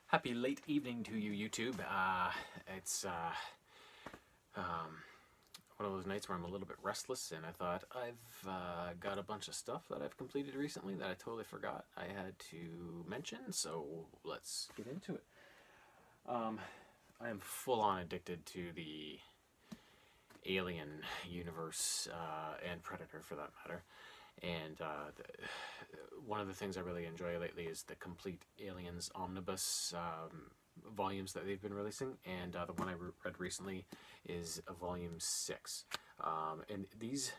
Happy late evening to you, YouTube. It's one of those nights where I'm a little bit restless, and I thought I've got a bunch of stuff that I've completed recently that I totally forgot I had to mention, so let's get into it. I am full-on addicted to the Alien universe, and Predator for that matter. And one of the things I really enjoy lately is the Complete Aliens Omnibus volumes that they've been releasing, and the one I read recently is volume 6. And these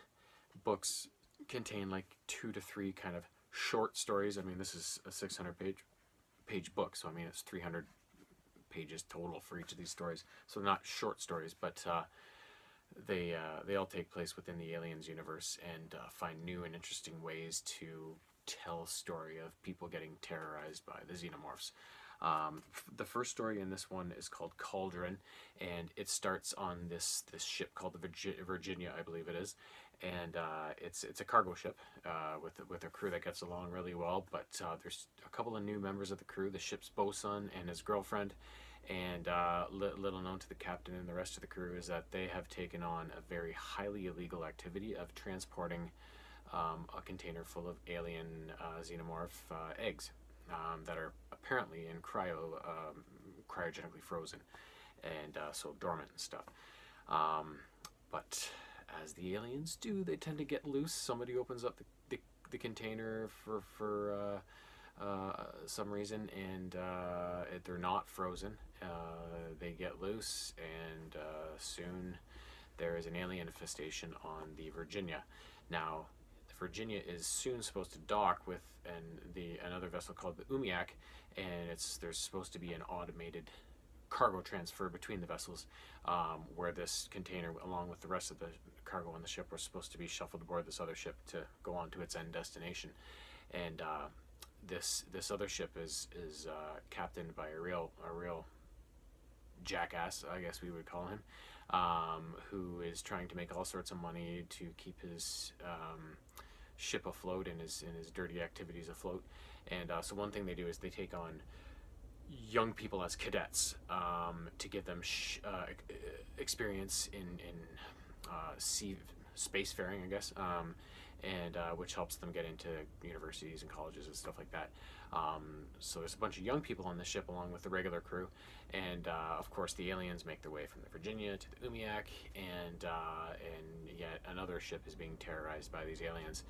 books contain like 2 to 3 kind of short stories. I mean, this is a 600 page book, so I mean it's 300 pages total for each of these stories. So not short stories, but they all take place within the Aliens universe and find new and interesting ways to tell a story of people getting terrorized by the xenomorphs. The first story in this one is called Cauldron, and it starts on this ship called the Virginia, I believe it is, and it's a cargo ship with a crew that gets along really well. But there's a couple of new members of the crew: the ship's bosun and his girlfriend. And little known to the captain and the rest of the crew is that they have taken on a very highly illegal activity of transporting a container full of alien xenomorph eggs that are apparently in cryogenically frozen and so dormant and stuff. But as the aliens do, they tend to get loose. Somebody opens up the container for some reason, and they're not frozen. They get loose, and soon there is an alien infestation on the Virginia. Now, the Virginia is soon supposed to dock with another vessel called the Umiak, and there's supposed to be an automated cargo transfer between the vessels, where this container, along with the rest of the cargo on the ship, was supposed to be shuffled aboard this other ship to go on to its end destination. And this other ship is captained by a real jackass, I guess we would call him, who is trying to make all sorts of money to keep his ship afloat and his dirty activities afloat. And so one thing they do is they take on young people as cadets to give them experience in spacefaring, I guess, and which helps them get into universities and colleges and stuff like that. So there's a bunch of young people on the ship along with the regular crew, and of course the aliens make their way from the Virginia to the Umiak, and yet another ship is being terrorized by these aliens.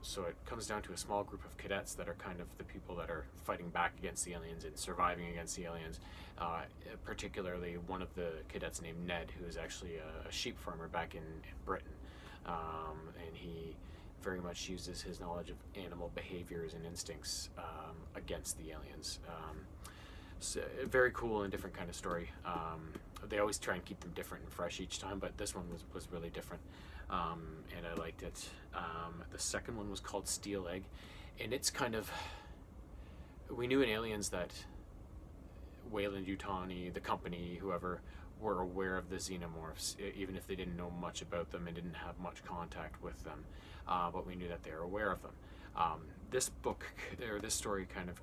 So it comes down to a small group of cadets that are kind of the people that are fighting back against the aliens and surviving against the aliens. Particularly one of the cadets named Ned, who is actually a sheep farmer back in Britain. And he very much uses his knowledge of animal behaviors and instincts against the aliens. So very cool and different kind of story. They always try and keep them different and fresh each time, but this one was really different, and I liked it. The second one was called Steel Egg, and it's kind of, we knew in Aliens that Weyland-Yutani, the company, whoever, were aware of the xenomorphs, even if they didn't know much about them and didn't have much contact with them. But we knew that they were aware of them. This book, or this story, kind of,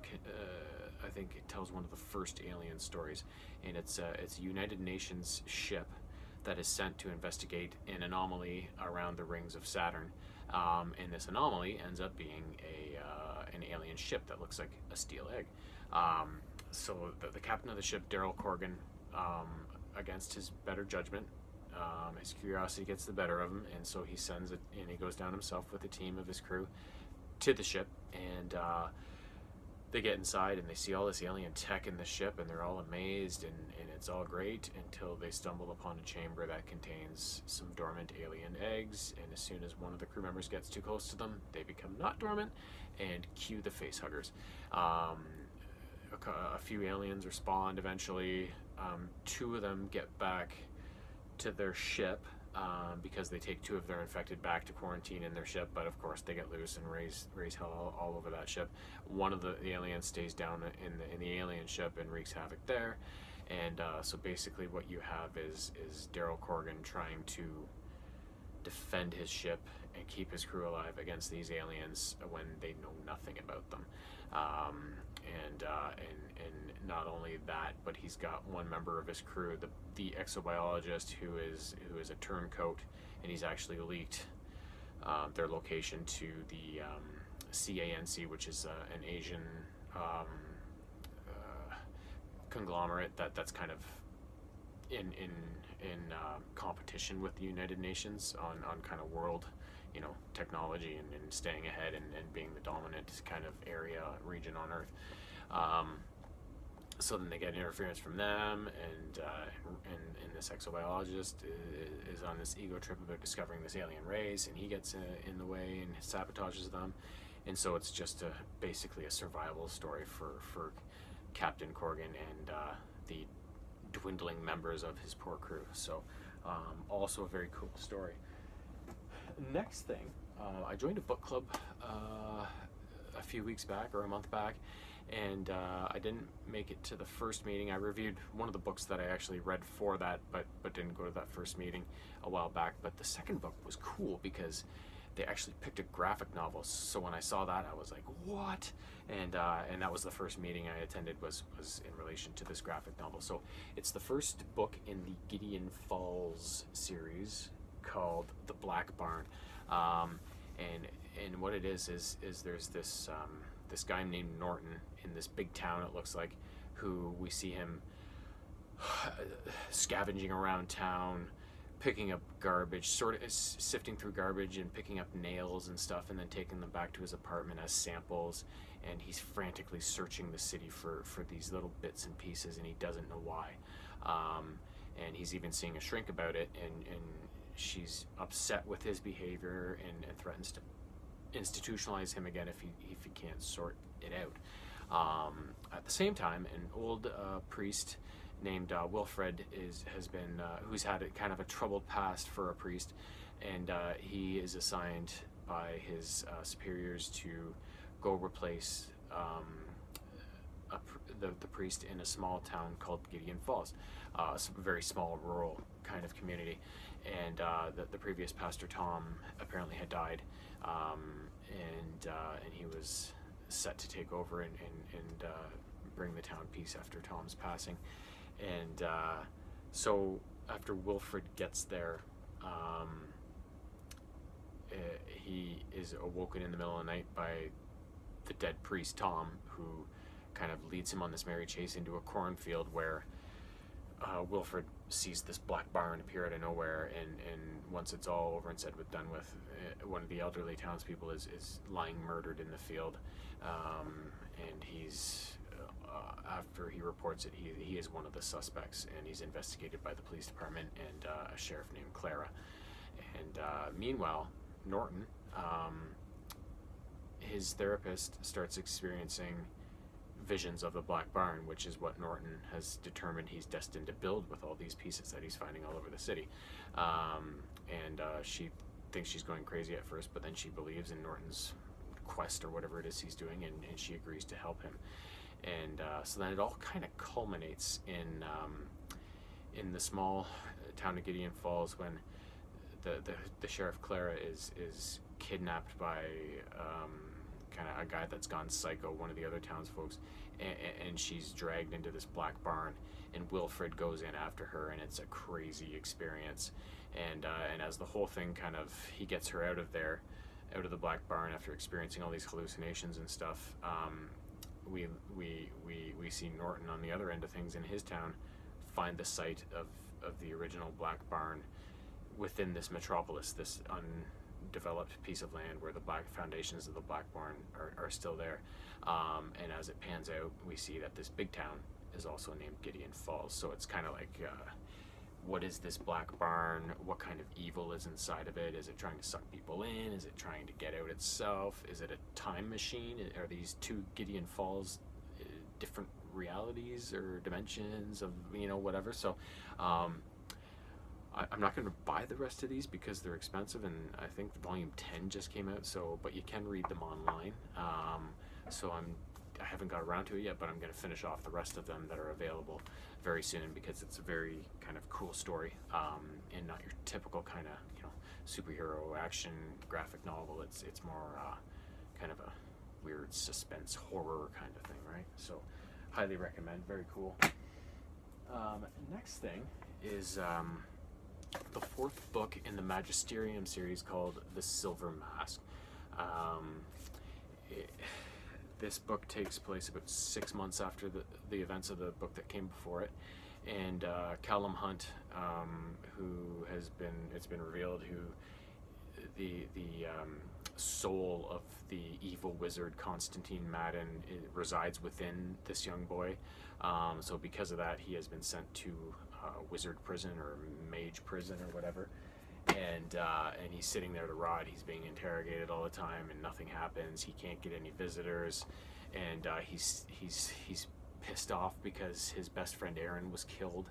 I think it tells one of the first alien stories, and it's a United Nations ship that is sent to investigate an anomaly around the rings of Saturn. And this anomaly ends up being an alien ship that looks like a steel egg. So the captain of the ship, Daryl Corgan, against his better judgment, his curiosity gets the better of him, and so he sends it, and he goes down himself with a team of his crew to the ship, and they get inside and they see all this alien tech in the ship, and they're all amazed, and it's all great until they stumble upon a chamber that contains some dormant alien eggs, and as soon as one of the crew members gets too close to them, they become not dormant, and cue the face huggers. A few aliens are spawned eventually. 2 of them get back to their ship because they take 2 of their infected back to quarantine in their ship, but of course they get loose and raise hell all over that ship. One of the aliens stays down in the alien ship and wreaks havoc there, and so basically what you have is Daryl Corgan trying to defend his ship and keep his crew alive against these aliens when they know nothing about them. And not only that, but he's got one member of his crew, the exobiologist, who is a turncoat, and he's actually leaked their location to the CANC, which is an Asian conglomerate that's kind of in competition with the United Nations on kind of world, technology and staying ahead and being the dominant kind of region on Earth. So then they get interference from them, and this exobiologist is on this ego trip about discovering this alien race, and he gets in the way and sabotages them. And so it's just basically a survival story for Captain Corgan and the dwindling members of his poor crew. So also a very cool story. Next thing, I joined a book club a few weeks back, or a month back, and I didn't make it to the first meeting. I reviewed one of the books that I actually read for that, but didn't go to that first meeting a while back. But the second book was cool because they actually picked a graphic novel. So when I saw that, I was like, what? And that was the first meeting I attended, was in relation to this graphic novel. So it's the first book in the Gideon Falls series called The Black Barn. And what it is there's this this guy named Norton in this big town, it looks like, who we see him scavenging around town, picking up garbage, sort of sifting through garbage and picking up nails and stuff, and then taking them back to his apartment as samples. And he's frantically searching the city for these little bits and pieces, and he doesn't know why. And he's even seeing a shrink about it, and she's upset with his behavior and threatens to institutionalize him again if he can't sort it out. At the same time, an old priest named Wilfred who's had kind of a troubled past for a priest, and he is assigned by his superiors to go replace the priest in a small town called Gideon Falls, a very small rural kind of community. And the previous pastor, Tom, apparently had died, and he was set to take over and bring the town peace after Tom's passing. And so after Wilfred gets there, he is awoken in the middle of the night by the dead priest, Tom, who kind of leads him on this merry chase into a cornfield where Wilfred sees this black barn appear out of nowhere, and once it's all over and said with done with, one of the elderly townspeople is lying murdered in the field, and he's after he reports it, he is one of the suspects, and he's investigated by the police department and a sheriff named Clara. And meanwhile, Norton, his therapist, starts experiencing visions of the Black Barn, which is what Norton has determined he's destined to build with all these pieces that he's finding all over the city. And she thinks she's going crazy at first, but then she believes in Norton's quest or whatever it is he's doing, and she agrees to help him. And so then it all kind of culminates in the small town of Gideon Falls when the sheriff Clara is kidnapped by kind of a guy that's gone psycho, one of the other townsfolk, and she's dragged into this black barn, and Wilfred goes in after her, and it's a crazy experience. And as the whole thing kind of, he gets her out of the black barn after experiencing all these hallucinations and stuff. We see Norton on the other end of things in his town find the site of the original black barn within this metropolis, this undeveloped piece of land where the black foundations of the black barn are still there. And as it pans out, we see that this big town is also named Gideon Falls. So it's kind of like, what is this black barn? What kind of evil is inside of it? Is it trying to suck people in? Is it trying to get out itself? Is it a time machine? Are these two Gideon Falls different realities or dimensions of, whatever? So I'm not going to buy the rest of these because they're expensive, and I think volume 10 just came out, but you can read them online. So I haven't got around to it yet, but I'm going to finish off the rest of them that are available very soon, because it's a very kind of cool story, and not your typical kind of superhero action graphic novel. It's more kind of a weird suspense horror kind of thing, right? So highly recommend. Very cool. Next thing is the fourth book in the Magisterium series called The Silver Mask. This book takes place about 6 months after the events of the book that came before it, and Callum Hunt, who has been, it's been revealed, who the soul of the evil wizard Constantine Madden resides within this young boy. So because of that, he has been sent to wizard prison or mage prison or whatever, and he's sitting there to rot. He's being interrogated all the time, and nothing happens. He can't get any visitors, and he's pissed off because his best friend Aaron was killed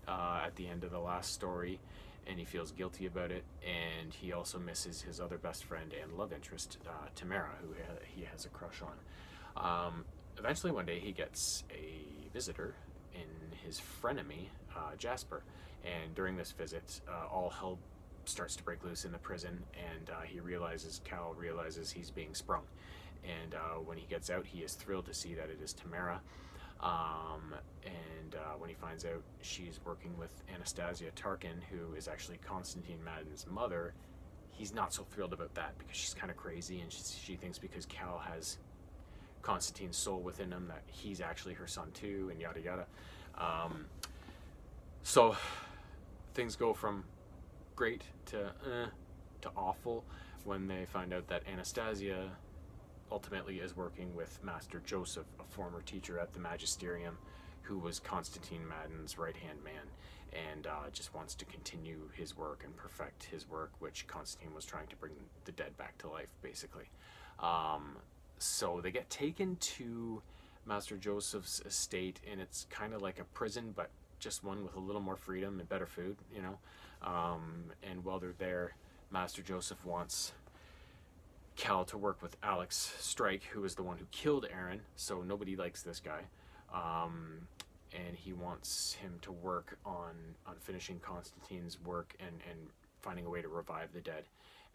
at the end of the last story, and he feels guilty about it. And he also misses his other best friend and love interest, Tamara, who he has a crush on. Eventually one day he gets a visitor in his frenemy, Jasper, and during this visit all hell starts to break loose in the prison, and Cal realizes he's being sprung. And when he gets out, he is thrilled to see that it is Tamara. When he finds out she's working with Anastasia Tarkin, who is actually Constantine Madden's mother, he's not so thrilled about that, because she's kind of crazy, and she thinks because Cal has Constantine's soul within him that he's actually her son too, and yada yada. So things go from great to awful when they find out that Anastasia ultimately is working with Master Joseph, a former teacher at the Magisterium, who was Constantine Madden's right-hand man, and just wants to continue his work and perfect his work, which Constantine was trying to bring the dead back to life, basically. So they get taken to Master Joseph's estate, and it's kind of like a prison, but just one with a little more freedom and better food, you know. And while they're there, Master Joseph wants Cal to work with Alex Strike, who is the one who killed Aaron, so nobody likes this guy. And he wants him to work on finishing Constantine's work and finding a way to revive the dead.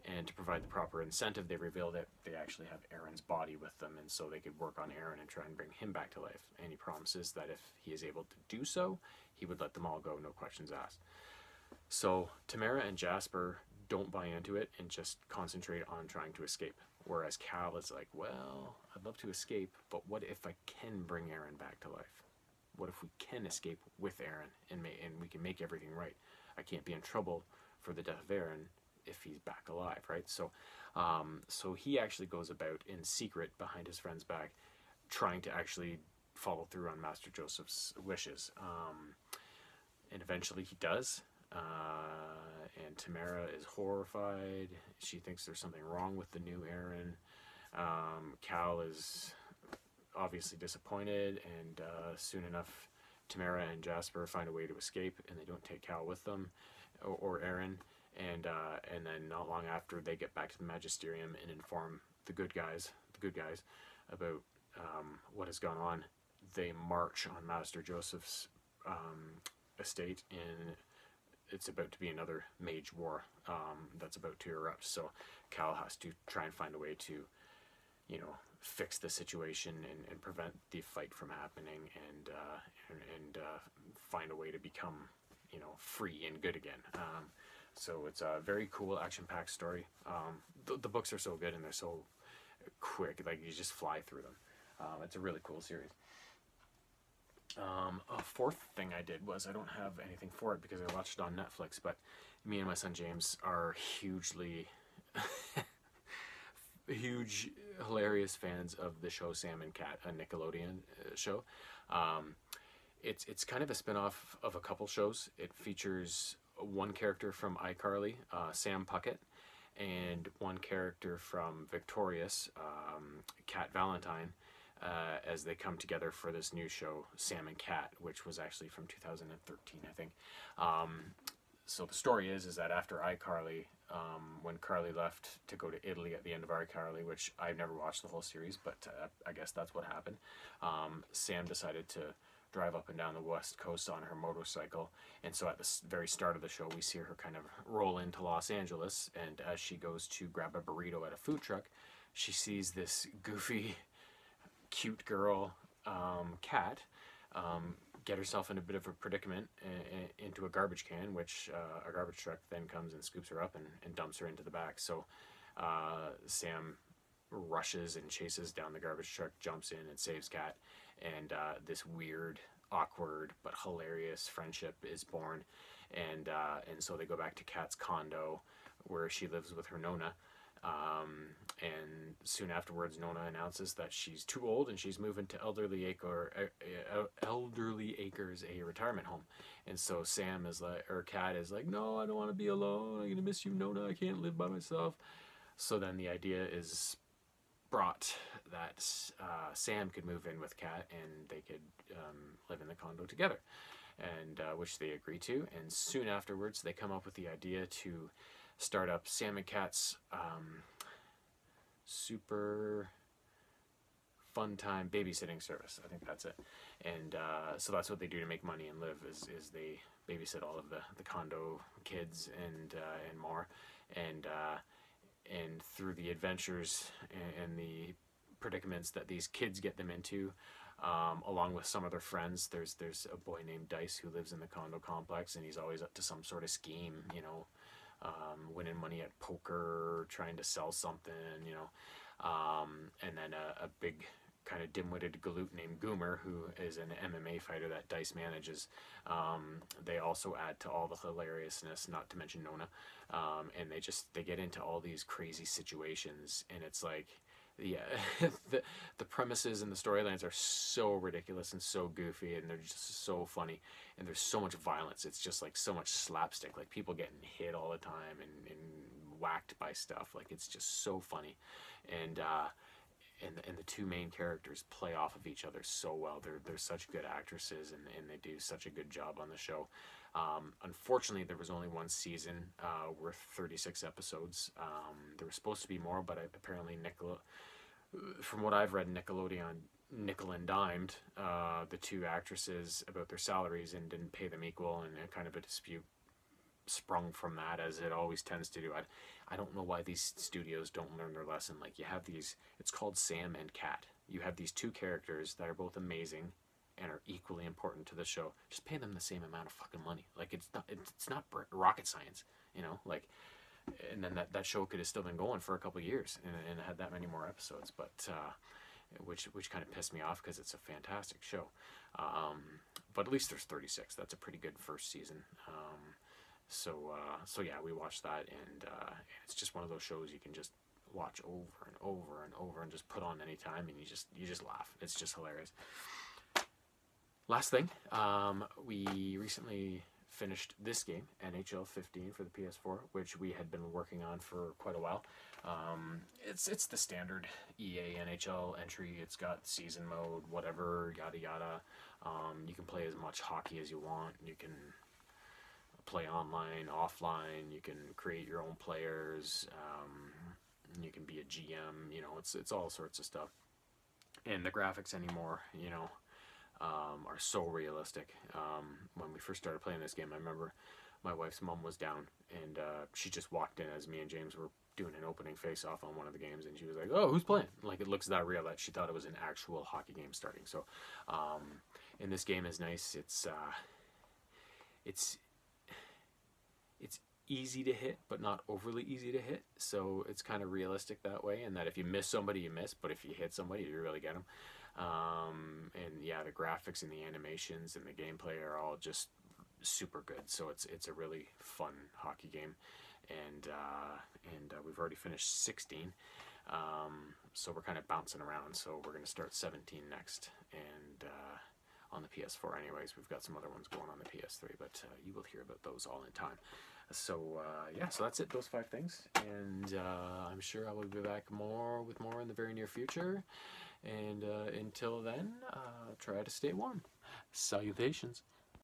And to provide the proper incentive, they reveal that they actually have Aaron's body with them, and so they could work on Aaron and try and bring him back to life. And he promises that if he is able to do so, he would let them all go, no questions asked. So Tamara and Jasper don't buy into it and just concentrate on trying to escape. Whereas Cal is like, well, I'd love to escape, but what if I can bring Aaron back to life? What if we can escape with Aaron and we can make everything right? I can't be in trouble for the death of Aaron if he's back alive, right? So so he actually goes about in secret behind his friend's back, trying to actually follow through on Master Joseph's wishes. And eventually he does. And Tamara is horrified. She thinks there's something wrong with the new Aaron. Cal is obviously disappointed, and soon enough Tamara and Jasper find a way to escape, and they don't take Cal with them, or Aaron. And then not long after, they get back to the Magisterium and inform the good guys about what has gone on. They march on Master Joseph's estate, and it's about to be another mage war that's about to erupt. So Cal has to try and find a way to, you know, fix the situation and prevent the fight from happening, and find a way to become, you know, free and good again. So it's a very cool action-packed story. The books are so good, and they're so quick, like you just fly through them. It's a really cool series. A fourth thing I did was, I don't have anything for it because I watched it on Netflix, but me and my son James are hugely huge, hilarious fans of the show Sam and Cat, a Nickelodeon show. It's kind of a spin-off of a couple shows. It features one character from iCarly, Sam Puckett, and one character from Victorious, Cat Valentine, as they come together for this new show, Sam and Cat, which was actually from 2013, I think. So the story is that after iCarly, when Carly left to go to Italy at the end of iCarly, which I've never watched the whole series, but I guess that's what happened, Sam decided to drive up and down the west coast on her motorcycle. And so at the very start of the show, we see her kind of roll into Los Angeles, and as she goes to grab a burrito at a food truck, she sees this goofy, cute girl Kat get herself in a bit of a predicament into a garbage can, which a garbage truck then comes and scoops her up and dumps her into the back. So Sam rushes and chases down the garbage truck, jumps in and saves Kat, and this weird, awkward but hilarious friendship is born. And so they go back to Kat's condo where she lives with her Nona. And soon afterwards, Nona announces that she's too old and she's moving to Elderly Acres, a retirement home. And so Sam is like, or Kat is like, no, I don't want to be alone. I'm gonna miss you, Nona. I can't live by myself. So then the idea is brought that Sam could move in with Kat and they could live in the condo together, and which they agree to. And soon afterwards, they come up with the idea to start up Sam and Kat's super fun time babysitting service. I think that's it. And so that's what they do to make money and live, is they babysit all of the condo kids and more. And through the adventures and the predicaments that these kids get them into, along with some of their friends, there's a boy named Dice who lives in the condo complex, and he's always up to some sort of scheme, you know, winning money at poker, trying to sell something, you know. And then a big kind of dim-witted galoot named Goomer, who is an MMA fighter that Dice manages. They also add to all the hilariousness, not to mention Nona. And they get into all these crazy situations, and it's like, yeah, the premises and the storylines are so ridiculous and so goofy, and they're just so funny, and there's so much violence. It's just like so much slapstick, like people getting hit all the time and whacked by stuff. Like, it's just so funny. And the two main characters play off of each other so well. They're such good actresses, and they do such a good job on the show. Unfortunately, there was only one season worth 36 episodes. There was supposed to be more, but apparently from what I've read, Nickelodeon nickel and dimed the two actresses about their salaries and didn't pay them equal, and a kind of a dispute sprung from that, as it always tends to do. I don't know why these studios don't learn their lesson. Like, you have these, it's called Sam and Kat. You have these two characters that are both amazing and are equally important to the show. Just pay them the same amount of fucking money. Like, it's not rocket science, you know, like. And then that show could have still been going for a couple of years and had that many more episodes, but which kind of pissed me off, because it's a fantastic show. But at least there's 36. That's a pretty good first season. So yeah, we watched that, and it's just one of those shows you can just watch over and over and over and just put on anytime, and you just laugh. It's just hilarious. Last thing, we recently finished this game, NHL 15 for the PS4, which we had been working on for quite a while. It's the standard EA NHL entry. It's got season mode, whatever, yada yada. You can play as much hockey as you want. You can play online, offline. You can create your own players. You can be a GM. You know, it's all sorts of stuff. And the graphics anymore, you know, are so realistic. When we first started playing this game, I remember my wife's mom was down, and she just walked in as me and James were doing an opening face-off on one of the games, and she was like, "Oh, who's playing?" Like, it looks that real that she thought it was an actual hockey game starting. So, and this game is nice. It's easy to hit, but not overly easy to hit. So it's kind of realistic that way, and that if you miss somebody, you miss, but if you hit somebody, you really get them. And yeah, the graphics and the animations and the gameplay are all just super good. So it's a really fun hockey game, and we've already finished 16. So we're kind of bouncing around. So we're going to start 17 next, and on the PS4 anyways. We've got some other ones going on the PS3, but you will hear about those all in time. So yeah, so that's it, those 5 things, and I'm sure I will be back with more in the very near future. And until then, try to stay warm. Salutations.